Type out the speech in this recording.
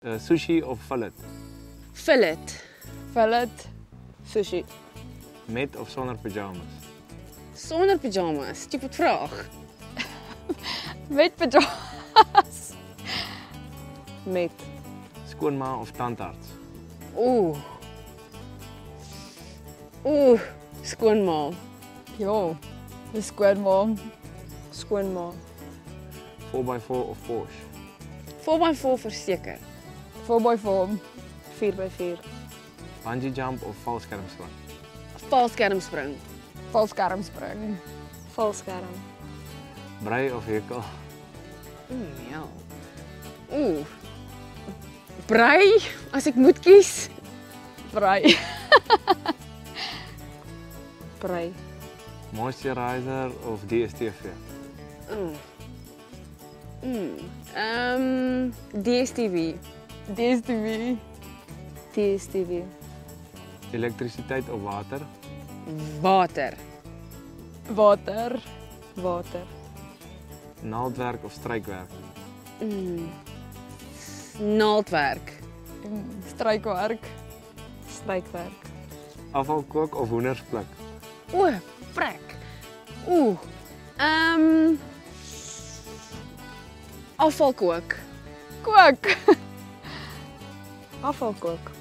Sushi of fillet? Fillet. Fillet. Sushi. Met of sonder pyjamas? Sonder pyjamas. Stupid vraag. Met pyjamas. Met. Skoonma of tandarts? Oeh, skoonma. Ja, dis skoonma. Skoonma. 4x4 of Porsche? 4x4 verseker. 4x4. 4x4. Bungee jump of valskermspring? Valskermspring. Valskermspring. Valskerm. Brei of hekel? Ja. Brei, as ek moet kies. Brei. Brei. Moisturizer of DSTV? DStv. DStv. DStv. Elektrisiteit of water? Water. Water. Water. Naaldwerk of strykwerk? Naaldwerk. Strykwerk. Strykwerk. Afvalkook of hoenderspluk? O, frek. Afvalkook. Kook. Afvalkook.